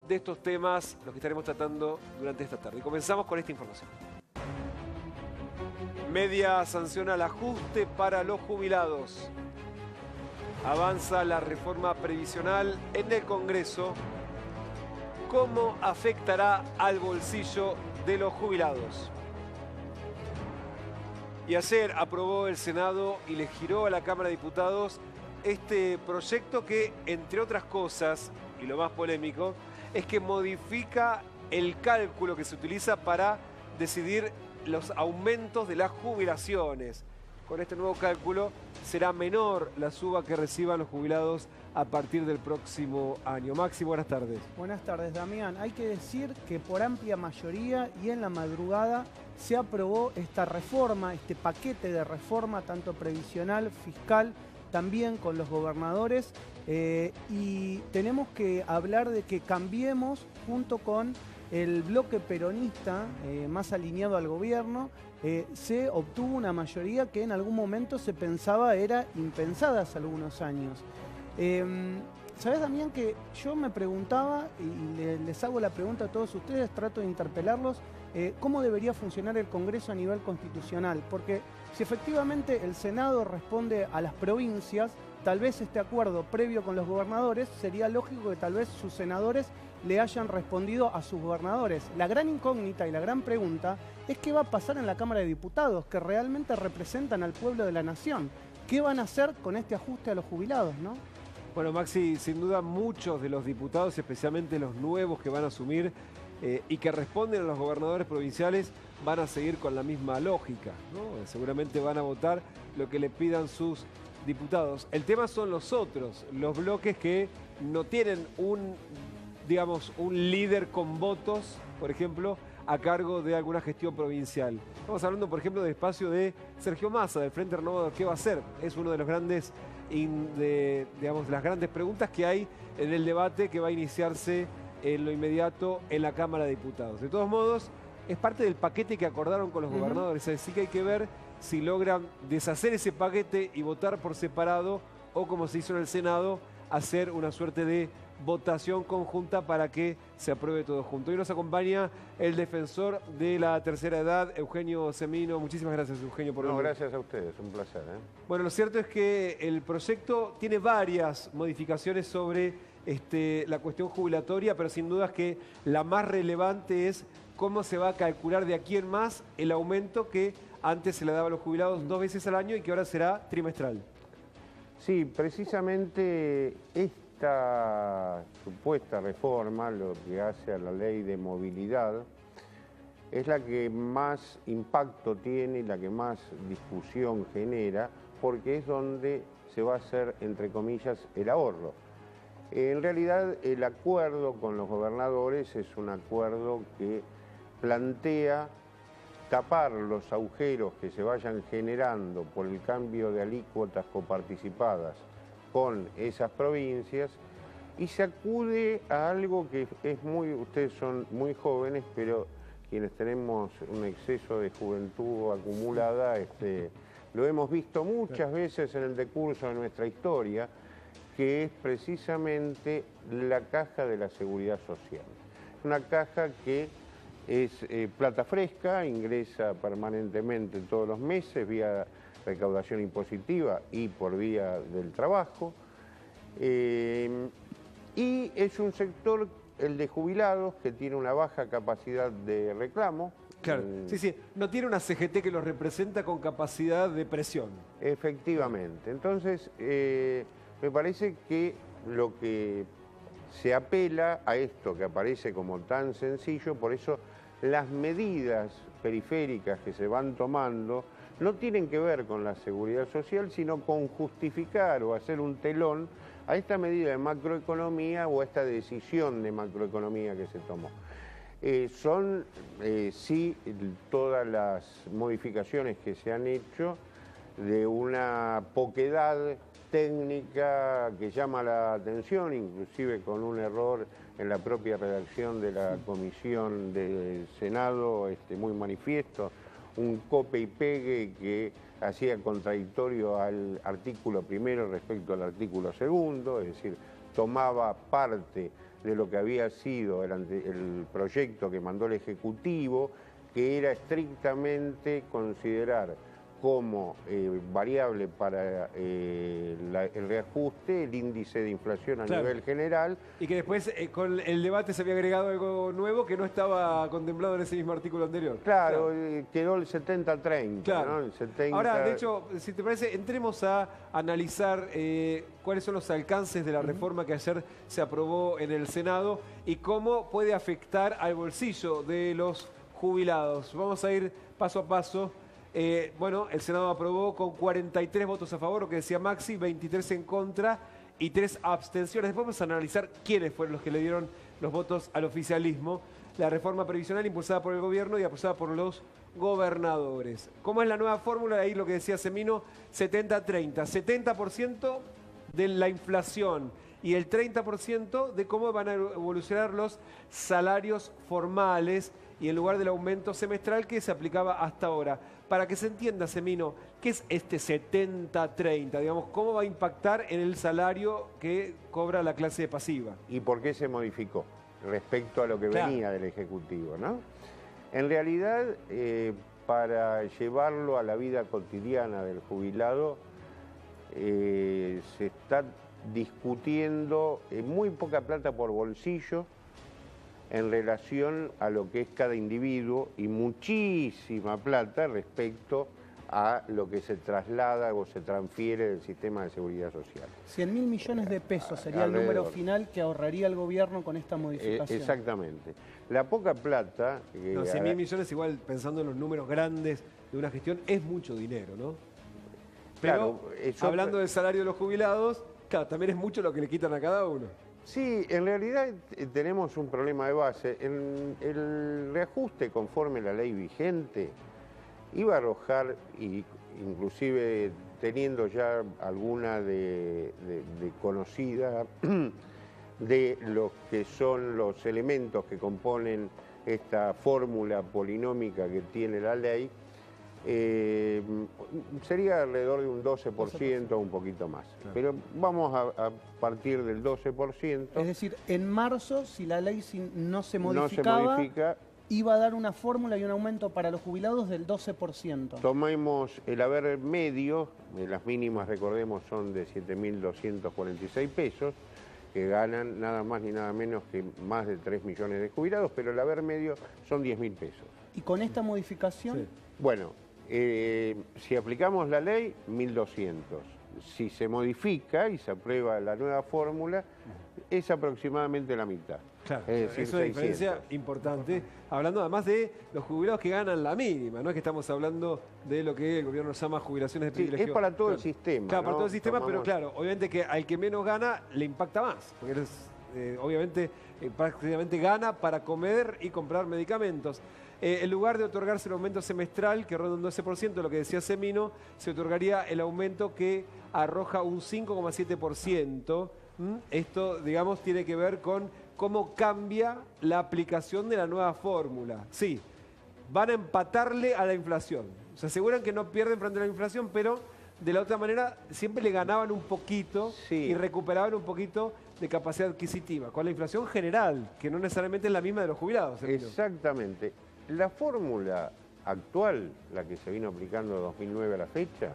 de estos temas, los que estaremos tratando durante esta tarde. Y comenzamos con esta información. Media sanciona el ajuste para los jubilados. Avanza la reforma previsional en el Congreso. ¿Cómo afectará al bolsillo de los jubilados? Y ayer aprobó el Senado y le giró a la Cámara de Diputados este proyecto que, entre otras cosas, y lo más polémico, es que modifica el cálculo que se utiliza para decidir los aumentos de las jubilaciones. Con este nuevo cálculo será menor la suba que reciban los jubilados a partir del próximo año. Maxi, buenas tardes. Buenas tardes, Damián. Hay que decir que por amplia mayoría y en la madrugada se aprobó esta reforma, este paquete de reforma, tanto previsional, fiscal, también con los gobernadores. Y tenemos que hablar de que cambiemos junto con el bloque peronista, más alineado al gobierno. Se obtuvo una mayoría que en algún momento se pensaba era impensada hace algunos años. ¿Sabés, Damián, que yo me preguntaba, y les hago la pregunta a todos ustedes, trato de interpelarlos, cómo debería funcionar el Congreso a nivel constitucional? Porque si efectivamente el Senado responde a las provincias, tal vez este acuerdo previo con los gobernadores, sería lógico que tal vez sus senadores le hayan respondido a sus gobernadores. La gran incógnita y la gran pregunta es qué va a pasar en la Cámara de Diputados, que realmente representan al pueblo de la nación. ¿Qué van a hacer con este ajuste a los jubilados, no? Bueno, Maxi, sin duda muchos de los diputados, especialmente los nuevos que van a asumir y que responden a los gobernadores provinciales, van a seguir con la misma lógica, ¿no? Seguramente van a votar lo que le pidan sus diputados. El tema son los otros, los bloques que no tienen un líder con votos, por ejemplo, a cargo de alguna gestión provincial. Estamos hablando, por ejemplo, del espacio de Sergio Massa, del Frente Renovador. ¿Qué va a hacer? Es uno de los grandes, las grandes preguntas que hay en el debate que va a iniciarse en lo inmediato en la Cámara de Diputados. De todos modos, es parte del paquete que acordaron con los gobernadores. Así que hay que ver si logran deshacer ese paquete y votar por separado o, como se hizo en el Senado, hacer una suerte de votación conjunta para que se apruebe todo junto. Hoy nos acompaña el defensor de la tercera edad, Eugenio Semino. Muchísimas gracias, Eugenio, por venir. Gracias a ustedes, un placer. Bueno, lo cierto es que el proyecto tiene varias modificaciones sobre la cuestión jubilatoria, pero sin duda es que la más relevante es cómo se va a calcular de aquí en más el aumento que antes se le daba a los jubilados 2 veces al año y que ahora será trimestral. Sí, precisamente esta supuesta reforma, lo que hace a la ley de movilidad, es la que más impacto tiene y la que más discusión genera, porque es donde se va a hacer, entre comillas, el ahorro. En realidad, el acuerdo con los gobernadores es un acuerdo que plantea tapar los agujeros que se vayan generando por el cambio de alícuotas coparticipadas con esas provincias, y se acude a algo que es ustedes son muy jóvenes, pero quienes tenemos un exceso de juventud acumulada, lo hemos visto muchas veces en el decurso de nuestra historia, que es precisamente la caja de la seguridad social. Es una caja que es plata fresca, ingresa permanentemente todos los meses vía recaudación impositiva y por vía del trabajo. Y es un sector, el de jubilados, que tiene una baja capacidad de reclamo. Claro, sí, no tiene una CGT que los representa con capacidad de presión. Efectivamente. Entonces, me parece que lo que se apela a esto que aparece como tan sencillo, por eso las medidas periféricas que se van tomando no tienen que ver con la seguridad social, sino con justificar o hacer un telón a esta medida de macroeconomía o a esta decisión de macroeconomía que se tomó. Sí, todas las modificaciones que se han hecho de una poquedad técnica que llama la atención, inclusive con un error en la propia redacción de la comisión del Senado, muy manifiesto, un cope y pegue que hacía contradictorio al artículo primero respecto al artículo segundo, es decir, tomaba parte de lo que había sido el proyecto que mandó el Ejecutivo, que era estrictamente considerar como variable para el reajuste el índice de inflación a nivel general. Y que después con el debate se había agregado algo nuevo que no estaba contemplado en ese mismo artículo anterior. Claro, quedó el 70-30. Claro. ¿no? El 70... Ahora, de hecho, si te parece, entremos a analizar cuáles son los alcances de la reforma que ayer se aprobó en el Senado y cómo puede afectar al bolsillo de los jubilados. Vamos a ir paso a paso. Bueno, el Senado aprobó con 43 votos a favor, lo que decía Maxi, 23 en contra y 3 abstenciones. Después vamos a analizar quiénes fueron los que le dieron los votos al oficialismo. La reforma previsional impulsada por el gobierno y apoyada por los gobernadores. ¿Cómo es la nueva fórmula? Ahí lo que decía Semino, 70-30. 70% de la inflación y el 30% de cómo van a evolucionar los salarios formales y en lugar del aumento semestral que se aplicaba hasta ahora. Para que se entienda, Semino, ¿qué es este 70-30? Digamos, ¿cómo va a impactar en el salario que cobra la clase pasiva? ¿Y por qué se modificó respecto a lo que venía del Ejecutivo, ¿no? En realidad, para llevarlo a la vida cotidiana del jubilado, se está discutiendo muy poca plata por bolsillo en relación a lo que es cada individuo y muchísima plata respecto a lo que se traslada o se transfiere del sistema de seguridad social. 100.000 millones de pesos sería el número final que ahorraría el gobierno con esta modificación. Exactamente. La poca plata... No, 100.000 millones igual, pensando en los números grandes de una gestión, es mucho dinero, ¿no? Pero claro, hablando del salario de los jubilados, claro, también es mucho lo que le quitan a cada uno. Sí, en realidad tenemos un problema de base. El reajuste conforme la ley vigente iba a arrojar, inclusive teniendo ya alguna de conocida, de los que son los elementos que componen esta fórmula polinómica que tiene la ley, sería alrededor de un 12% o un poquito más. Claro. Pero vamos a partir del 12%. Es decir, en marzo, si la ley no se modificaba, iba a dar una fórmula y un aumento para los jubilados del 12%. Tomemos el haber medio, las mínimas, recordemos, son de 7.246 pesos, que ganan nada más ni nada menos que más de 3 millones de jubilados, pero el haber medio son 10.000 pesos. ¿Y con esta modificación? Sí. Bueno, si aplicamos la ley, 1.200. Si se modifica y se aprueba la nueva fórmula, es aproximadamente la mitad. Claro, es decir, es una diferencia importante, hablando además de los jubilados que ganan la mínima, no es que estamos hablando de lo que el gobierno llama jubilaciones de privilegio. Es para todo el sistema. Claro, ¿no? para todo el sistema, pero claro, obviamente que al que menos gana le impacta más, porque obviamente prácticamente gana para comer y comprar medicamentos. En lugar de otorgarse el aumento semestral, que ronda un 12%, lo que decía Semino, se otorgaría el aumento que arroja un 5,7%. Esto, digamos, tiene que ver con cómo cambia la aplicación de la nueva fórmula. Sí, van a empatarle a la inflación. Se aseguran que no pierden frente a la inflación, pero de la otra manera siempre le ganaban un poquito y recuperaban un poquito de capacidad adquisitiva, con la inflación general, que no necesariamente es la misma de los jubilados. Exactamente. La fórmula actual, la que se vino aplicando de 2009 a la fecha,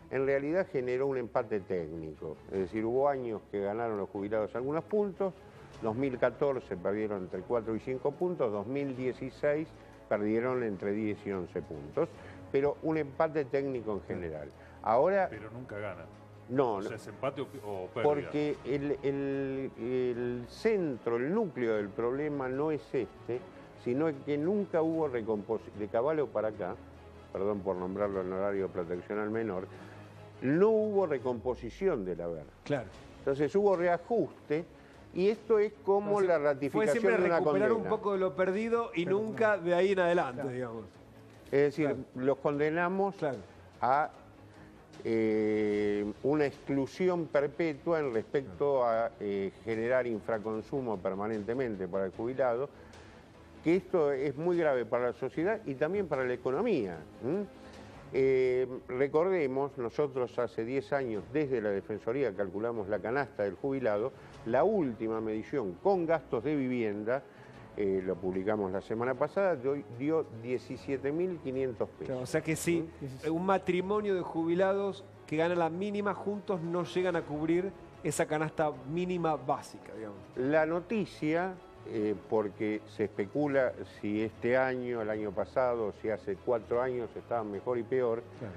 en realidad generó un empate técnico. Es decir, hubo años que ganaron los jubilados algunos puntos, 2014 perdieron entre 4 y 5 puntos, 2016 perdieron entre 10 y 11 puntos, pero un empate técnico en general. Ahora, pero nunca ganan. No, o sea, ¿es empate o pérdida? Porque el centro, el núcleo del problema no es este, sino que nunca hubo recomposición, de Caballo para acá, perdón por nombrarlo en horario de protección al menor, no hubo recomposición del haber. Claro. Entonces hubo reajuste y esto es como la ratificación fue siempre de una condena. recuperar un poco de lo perdido y nunca de ahí en adelante, digamos. Es decir, los condenamos a una exclusión perpetua en respecto a generar infraconsumo permanentemente para el jubilado, que esto es muy grave para la sociedad y también para la economía. Recordemos, nosotros hace 10 años desde la Defensoría calculamos la canasta del jubilado, la última medición con gastos de vivienda, lo publicamos la semana pasada, dio 17.500 pesos. Claro, o sea que sí, un matrimonio de jubilados que gana la mínima juntos no llegan a cubrir esa canasta mínima básica, digamos. La noticia, porque se especula si este año, el año pasado, si hace 4 años estaban mejor y peor, claro.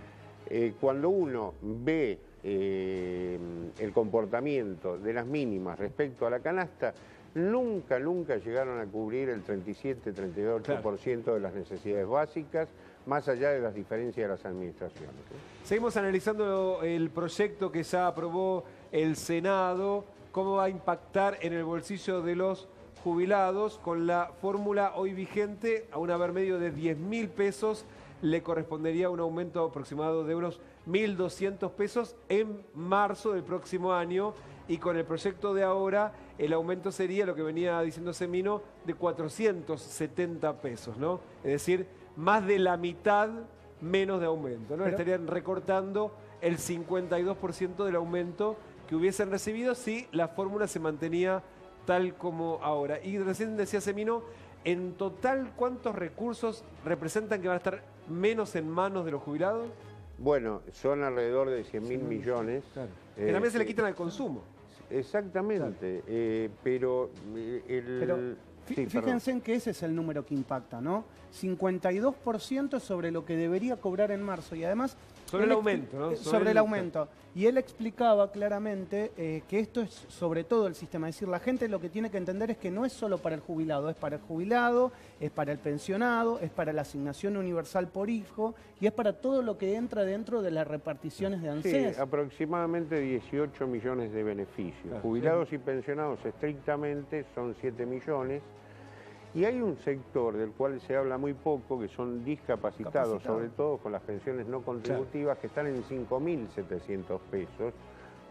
Cuando uno ve el comportamiento de las mínimas respecto a la canasta, nunca llegaron a cubrir el 37-38% claro. de las necesidades básicas, más allá de las diferencias de las administraciones. Seguimos analizando el proyecto que ya aprobó el Senado, cómo va a impactar en el bolsillo de los jubilados. Con la fórmula hoy vigente, a un haber medio de 10.000 pesos, le correspondería un aumento aproximado de unos 1.200 pesos en marzo del próximo año. Y con el proyecto de ahora, el aumento sería, lo que venía diciendo Semino, de 470 pesos, ¿no? Es decir, más de la mitad menos de aumento, ¿no? Pero estarían recortando el 52% del aumento que hubiesen recibido si la fórmula se mantenía tal como ahora. Y recién decía Semino, en total, ¿cuántos recursos representan que van a estar menos en manos de los jubilados? Bueno, son alrededor de 100.000 millones. Claro. Que también se le quitan al consumo. Exactamente, claro. Fíjense en que ese es el número que impacta, ¿no? 52% sobre lo que debería cobrar en marzo y además... Sobre el aumento, ¿no? Sobre el aumento. Y él explicaba claramente que esto es sobre todo el sistema. Es decir, la gente lo que tiene que entender es que no es solo para el jubilado, es para el jubilado, es para el pensionado, es para la asignación universal por hijo y es para todo lo que entra dentro de las reparticiones de ANSES. Sí, aproximadamente 18 millones de beneficios. Claro. Jubilados y pensionados estrictamente son 7 millones. Y hay un sector del cual se habla muy poco, que son discapacitados, sobre todo con las pensiones no contributivas, claro. que están en 5.700 pesos,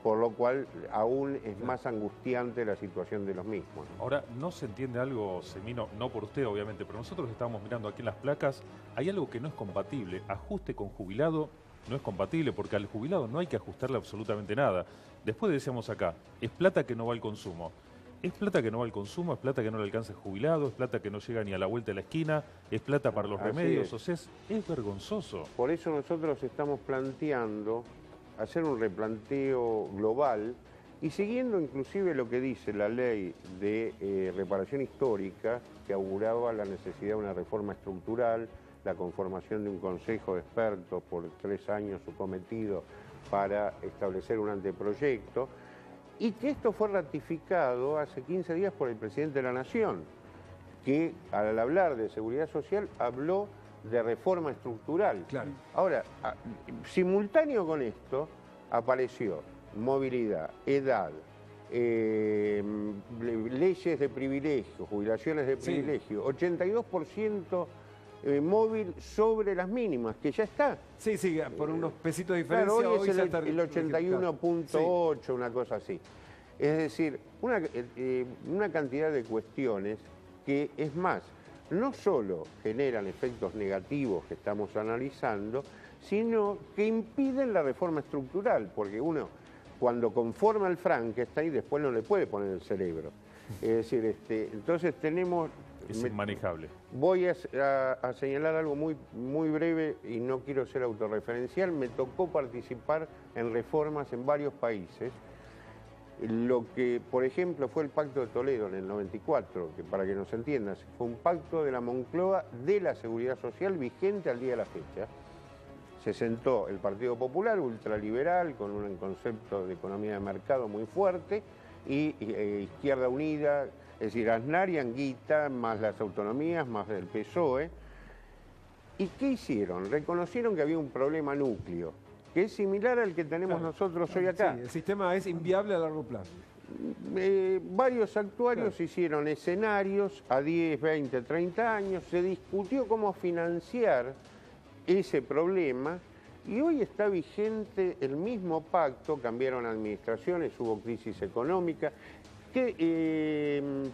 por lo cual aún es más angustiante la situación de los mismos. Ahora, ¿no se entiende algo, Semino? No por usted, obviamente, pero nosotros estamos mirando aquí en las placas, hay algo que no es compatible. Ajuste con jubilado no es compatible, porque al jubilado no hay que ajustarle absolutamente nada. Después decíamos acá, es plata que no va al consumo. Es plata que no va al consumo, es plata que no le alcanza el jubilado, es plata que no llega ni a la vuelta de la esquina, es plata para los remedios, o sea, es vergonzoso. Por eso nosotros estamos planteando hacer un replanteo global y siguiendo inclusive lo que dice la ley de reparación histórica, que auguraba la necesidad de una reforma estructural, la conformación de un consejo de expertos por 3 años su cometido para establecer un anteproyecto, y que esto fue ratificado hace 15 días por el presidente de la Nación, que al hablar de seguridad social habló de reforma estructural. Claro. Ahora, simultáneo con esto, apareció movilidad, edad, leyes de privilegio, jubilaciones de privilegio, 82% móvil sobre las mínimas, que ya está. Sí, sí, por unos pesitos de diferencia. Claro, hoy es ya el está 81.8, sí. Una cosa así. Es decir, una cantidad de cuestiones que, es más, no solo generan efectos negativos que estamos analizando, sino que impiden la reforma estructural, porque uno, cuando conforma el Frankenstein, después no le puede poner el cerebro. Es decir, entonces tenemos... Es inmanejable. Voy a señalar algo muy breve y no quiero ser autorreferencial. Me tocó participar en reformas en varios países. Lo que, por ejemplo, fue el Pacto de Toledo en el 94, que para que nos entiendas, fue un pacto de la Moncloa de la Seguridad Social vigente al día de la fecha. Se sentó el Partido Popular, ultraliberal, con un concepto de economía de mercado muy fuerte, y Izquierda Unida, es decir, Aznar y Anguita, más las autonomías, más el PSOE. ¿Y qué hicieron? Reconocieron que había un problema núcleo, que es similar al que tenemos nosotros hoy acá. Sí, el sistema es inviable a largo plazo. Varios actuarios hicieron escenarios a 10, 20, 30 años, se discutió cómo financiar ese problema y hoy está vigente el mismo pacto, cambiaron administraciones, hubo crisis económica.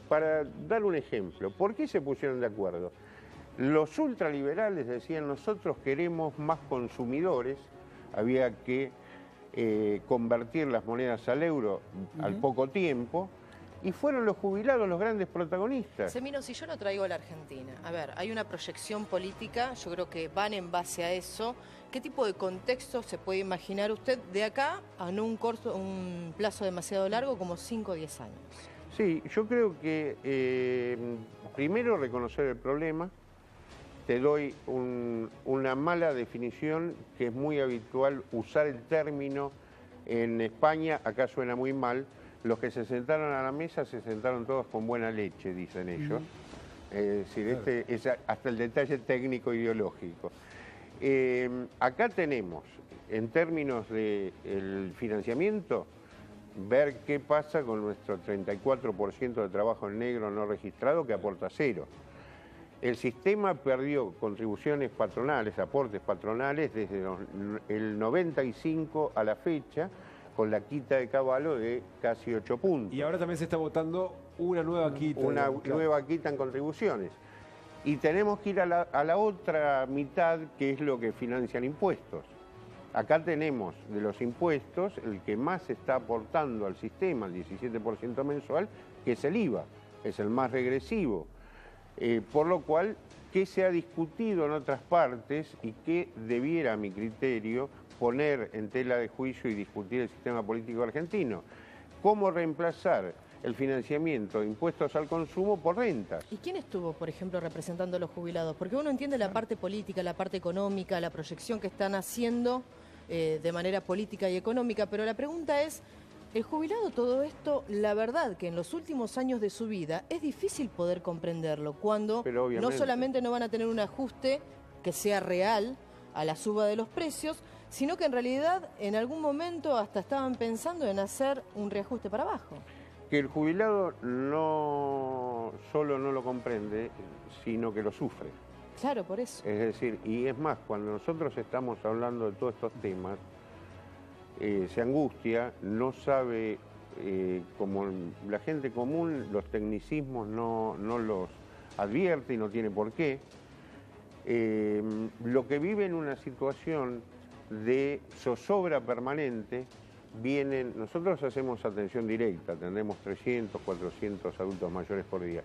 Para dar un ejemplo, ¿por qué se pusieron de acuerdo? Los ultraliberales decían, nosotros queremos más consumidores, había que convertir las monedas al euro al poco tiempo, y fueron los jubilados los grandes protagonistas. Semino, si yo lo traigo a la Argentina, a ver, hay una proyección política, yo creo que van en base a eso. ¿Qué tipo de contexto se puede imaginar usted de acá a un plazo demasiado largo como 5 o 10 años? Sí, yo creo que primero reconocer el problema. Te doy una mala definición, que es muy habitual usar el término en España, acá suena muy mal. Los que se sentaron a la mesa se sentaron todos con buena leche, dicen ellos. Es decir, este es hasta el detalle técnico ideológico. Acá tenemos, en términos del financiamiento, ver qué pasa con nuestro 34% de trabajo en negro no registrado, que aporta cero. El sistema perdió contribuciones patronales, aportes patronales, desde el 95 a la fecha, con la quita de Cavallo de casi 8 puntos. Y ahora también se está votando una nueva quita. Una nueva quita en contribuciones. Y tenemos que ir a la otra mitad, que es lo que financian impuestos. Acá tenemos de los impuestos el que más está aportando al sistema, el 17% mensual, que es el IVA, es el más regresivo. Por lo cual, ¿qué se ha discutido en otras partes y qué debiera, a mi criterio, poner en tela de juicio y discutir el sistema político argentino? ¿Cómo reemplazar el financiamiento de impuestos al consumo por rentas? ¿Y quién estuvo, por ejemplo, representando a los jubilados? Porque uno entiende la parte política, la parte económica, la proyección que están haciendo de manera política y económica, pero la pregunta es, el jubilado todo esto, la verdad que en los últimos años de su vida es difícil poder comprenderlo, cuando no solamente no van a tener un ajuste que sea real a la suba de los precios, sino que en realidad en algún momento hasta estaban pensando en hacer un reajuste para abajo. Que el jubilado no solo no lo comprende, sino que lo sufre. Claro, por eso. Es decir, y es más, cuando nosotros estamos hablando de todos estos temas, se angustia, no sabe, como la gente común, los tecnicismos no los advierte y no tiene por qué. Lo que vive en una situación de zozobra permanente, nosotros hacemos atención directa, atendemos 300, 400 adultos mayores por día.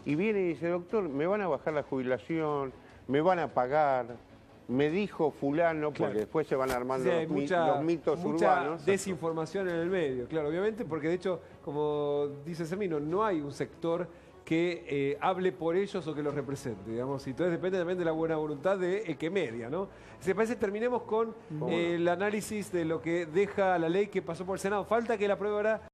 Y viene y dice, doctor, me van a bajar la jubilación, me van a pagar, me dijo fulano, porque después se van armando los mitos urbanos. Mucha desinformación en el medio, claro, obviamente, porque de hecho, como dice Semino, no hay un sector que hable por ellos o que los represente, digamos, y entonces depende también de la buena voluntad del que media, ¿no? Si parece, terminemos con el análisis de lo que deja la ley que pasó por el Senado. Falta que la apruebe ahora